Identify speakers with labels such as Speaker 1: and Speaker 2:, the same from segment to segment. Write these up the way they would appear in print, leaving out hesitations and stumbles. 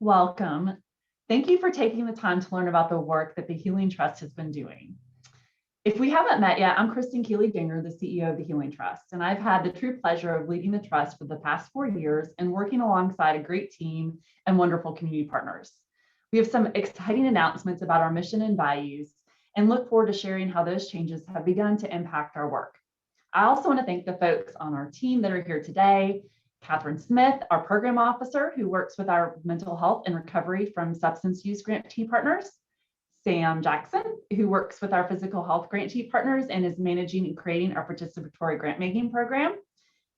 Speaker 1: Welcome. Thank you for taking the time to learn about the work that the Healing Trust has been doing. If we haven't met yet, I'm Kristen Keeley-Dinger, the CEO of the Healing Trust, and I've had the true pleasure of leading the trust for the past 4 years and working alongside a great team and wonderful community partners. We have some exciting announcements about our mission and values and look forward to sharing how those changes have begun to impact our work. I also want to thank the folks on our team that are here today. Catherine Smith, our program officer, who works with our mental health and recovery from substance use grantee partners. Sam Jackson, who works with our physical health grantee partners and is managing and creating our participatory grant making program.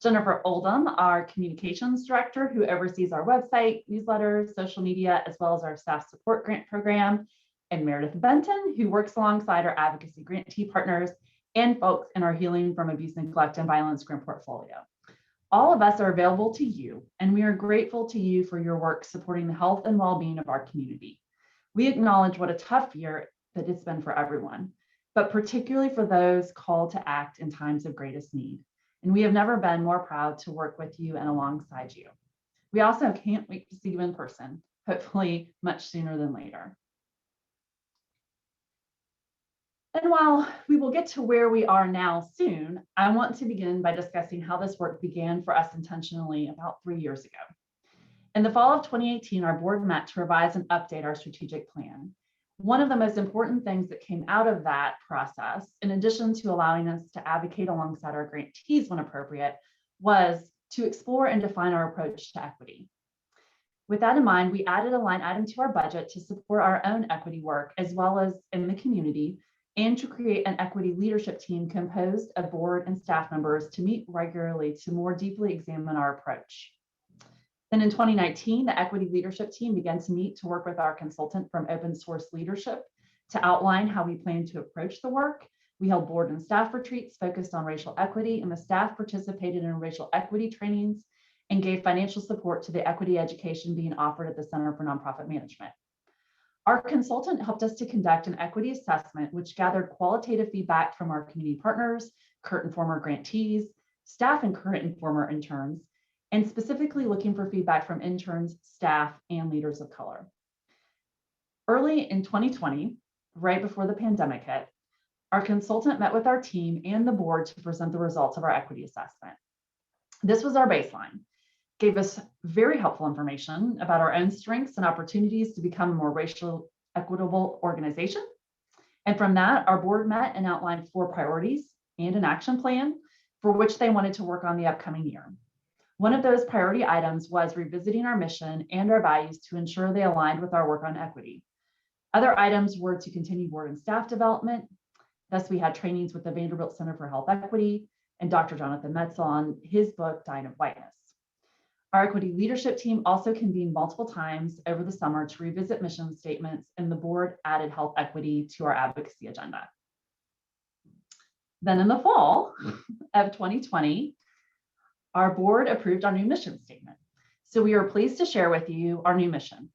Speaker 1: Jennifer Oldham, our communications director, who oversees our website, newsletters, social media, as well as our staff support grant program. And Meredith Benton, who works alongside our advocacy grantee partners and folks in our Healing from Abuse, Neglect, and Violence grant portfolio. All of us are available to you, and we are grateful to you for your work supporting the health and well-being of our community. We acknowledge what a tough year that it's been for everyone, but particularly for those called to act in times of greatest need. And we have never been more proud to work with you and alongside you. We also can't wait to see you in person, hopefully much sooner than later. And while we will get to where we are now soon, I want to begin by discussing how this work began for us intentionally about 3 years ago. In the fall of 2018, our board met to revise and update our strategic plan. One of the most important things that came out of that process, in addition to allowing us to advocate alongside our grantees when appropriate, was to explore and define our approach to equity. With that in mind, we added a line item to our budget to support our own equity work, as well as in the community, and to create an equity leadership team composed of board and staff members to meet regularly to more deeply examine our approach. Then in 2019, the equity leadership team began to meet to work with our consultant from Open Source Leadership to outline how we plan to approach the work. We held board and staff retreats focused on racial equity, and the staff participated in racial equity trainings and gave financial support to the equity education being offered at the Center for Nonprofit Management. Our consultant helped us to conduct an equity assessment, which gathered qualitative feedback from our community partners, current and former grantees, staff and current and former interns, and specifically looking for feedback from interns, staff, and leaders of color. Early in 2020, right before the pandemic hit, our consultant met with our team and the board to present the results of our equity assessment. This was our baseline. Gave us very helpful information about our own strengths and opportunities to become a more racially equitable organization. And from that, our board met and outlined 4 priorities and an action plan for which they wanted to work on the upcoming year. One of those priority items was revisiting our mission and our values to ensure they aligned with our work on equity. Other items were to continue board and staff development. Thus, we had trainings with the Vanderbilt Center for Health Equity and Dr. Jonathan Metzl on his book, Dying of Whiteness. Our equity leadership team also convened multiple times over the summer to revisit mission statements, and the board added health equity to our advocacy agenda. Then in the fall of 2020, our board approved our new mission statement. So we are pleased to share with you our new mission,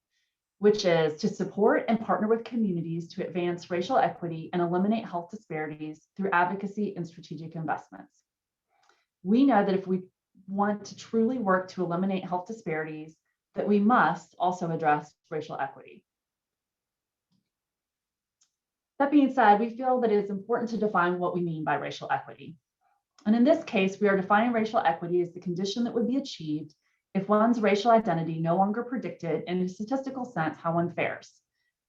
Speaker 1: which is to support and partner with communities to advance racial equity and eliminate health disparities through advocacy and strategic investments. We know that if we want to truly work to eliminate health disparities, that we must also address racial equity. That being said, we feel that it is important to define what we mean by racial equity. And in this case, we are defining racial equity as the condition that would be achieved if one's racial identity no longer predicted in a statistical sense how one fares.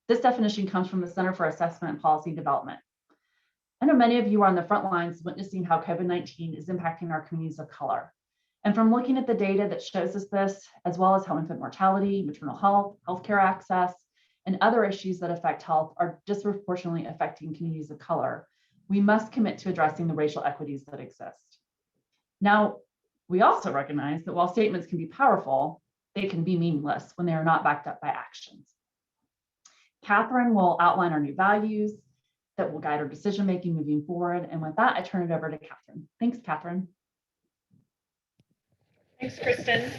Speaker 1: This definition comes from the Center for Assessment and Policy Development. I know many of you are on the front lines witnessing how COVID-19 is impacting our communities of color. And from looking at the data that shows us this, as well as how infant mortality, maternal health, healthcare access, and other issues that affect health are disproportionately affecting communities of color, we must commit to addressing the racial equities that exist. Now, we also recognize that while statements can be powerful, they can be meaningless when they are not backed up by actions. Catherine will outline our new values that will guide our decision-making moving forward. And with that, I turn it over to Catherine. Thanks, Catherine.
Speaker 2: Thanks, Kristen.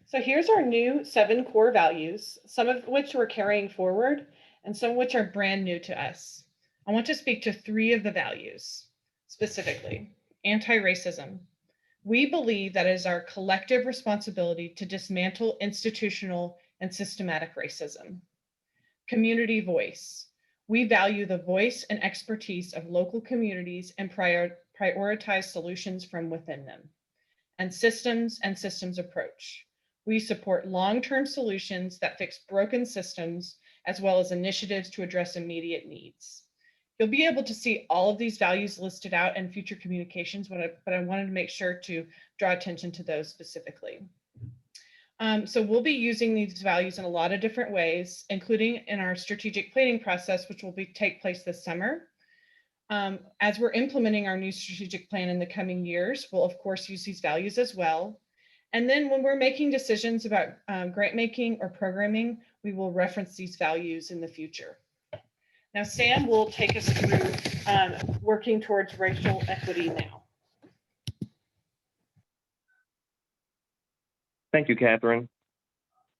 Speaker 2: So here's our new 7 core values, some of which we're carrying forward and some of which are brand new to us. I want to speak to 3 of the values, specifically anti-racism. We believe that it is our collective responsibility to dismantle institutional and systematic racism. Community voice. We value the voice and expertise of local communities and prioritize solutions from within them. And systems approach. We support long-term solutions that fix broken systems, as well as initiatives to address immediate needs. You'll be able to see all of these values listed out in future communications, but I wanted to make sure to draw attention to those specifically. So we'll be using these values in a lot of different ways, including in our strategic planning process, which will take place this summer. As we're implementing our new strategic plan in the coming years, we'll of course use these values as well. And then when we're making decisions about grant making or programming, we will reference these values in the future. Now, Sam will take us through working towards racial equity now.
Speaker 3: Thank you, Catherine.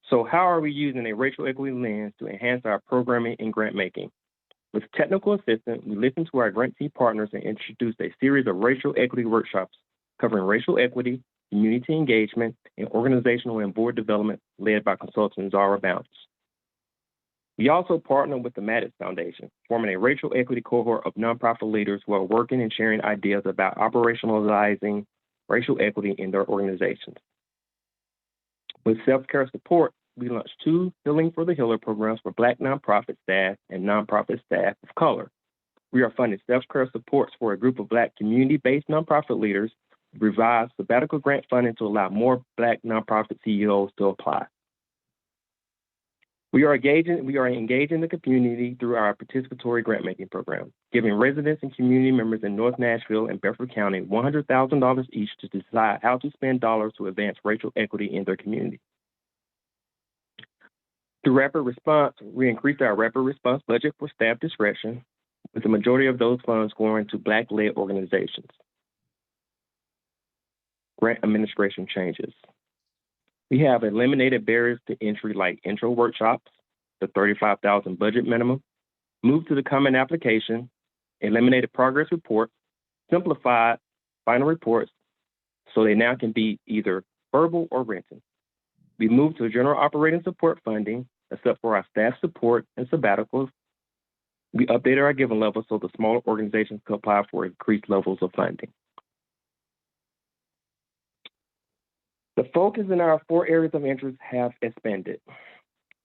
Speaker 3: So how are we using a racial equity lens to enhance our programming and grant making? With technical assistance, we listened to our grantee partners and introduced a series of racial equity workshops covering racial equity, community engagement, and organizational and board development led by consultant Zara Bounce. We also partnered with the Maddox Foundation, forming a racial equity cohort of nonprofit leaders who are working and sharing ideas about operationalizing racial equity in their organizations. With self-care support, we launched 2 Healing for the Healer programs for Black nonprofit staff and nonprofit staff of color. We are funding self-care supports for a group of Black community-based nonprofit leaders, revised sabbatical grant funding to allow more Black nonprofit CEOs to apply. We are engaging the community through our participatory grant-making program, giving residents and community members in North Nashville and Bedford County $100,000 each to decide how to spend dollars to advance racial equity in their community. Through rapid response, we increased our rapid response budget for staff discretion, with the majority of those funds going to Black-led organizations. Grant administration changes. We have eliminated barriers to entry like intro workshops, the $35,000 budget minimum, moved to the common application, eliminated progress reports, simplified final reports so they now can be either verbal or written. We moved to general operating support funding, except for our staff support and sabbaticals. We updated our giving level so the smaller organizations could apply for increased levels of funding. The focus in our 4 areas of interest have expanded.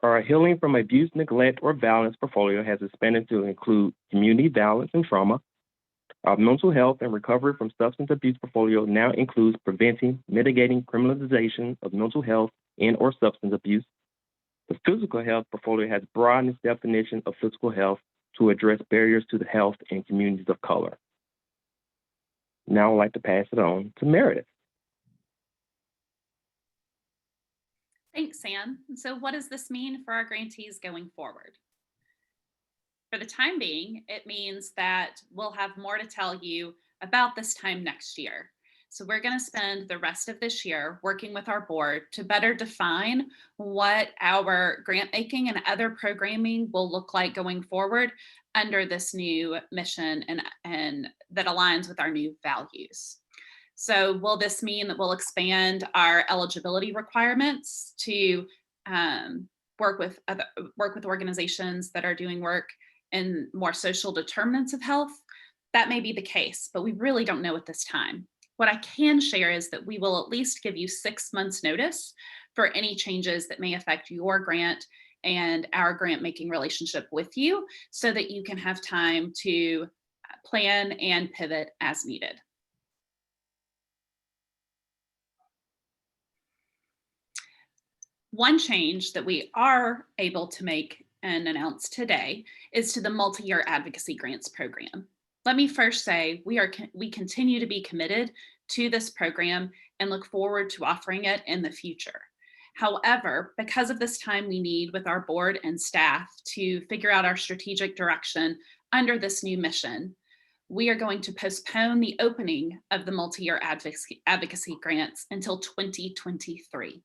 Speaker 3: Our Healing from Abuse, Neglect, or Violence portfolio has expanded to include community violence and trauma. Our Mental Health and Recovery from Substance Abuse portfolio now includes preventing, mitigating criminalization of mental health and/or substance abuse. The Physical Health portfolio has broadened its definition of physical health to address barriers to the health in communities of color. Now I'd like to pass it on to Meredith.
Speaker 4: Thanks, Sam. So what does this mean for our grantees going forward? For the time being, it means that we'll have more to tell you about this time next year. So we're going to spend the rest of this year working with our board to better define what our grant making and other programming will look like going forward under this new mission and that aligns with our new values. So will this mean that we'll expand our eligibility requirements to work with organizations that are doing work in more social determinants of health? That may be the case, but we really don't know at this time. What I can share is that we will at least give you 6 months notice for any changes that may affect your grant and our grant making relationship with you so that you can have time to plan and pivot as needed. One change that we are able to make and announce today is to the multi-year advocacy grants program. Let me first say we continue to be committed to this program and look forward to offering it in the future. However, because of this time we need with our board and staff to figure out our strategic direction under this new mission, we are going to postpone the opening of the multi-year advocacy grants until 2023.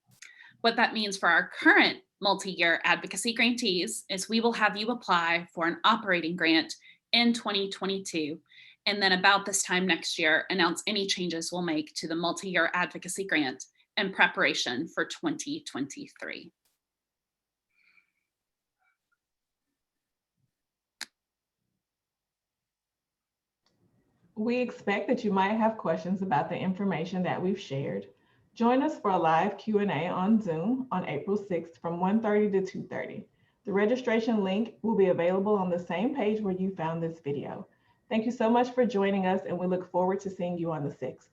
Speaker 4: What that means for our current multi-year advocacy grantees is we will have you apply for an operating grant in 2022, and then about this time next year, announce any changes we'll make to the multi-year advocacy grant in preparation for 2023.
Speaker 5: We expect that you might have questions about the information that we've shared. Join us for a live Q&A on Zoom on April 6th from 1:30 to 2:30. The registration link will be available on the same page where you found this video. Thank you so much for joining us, and we look forward to seeing you on the 6th.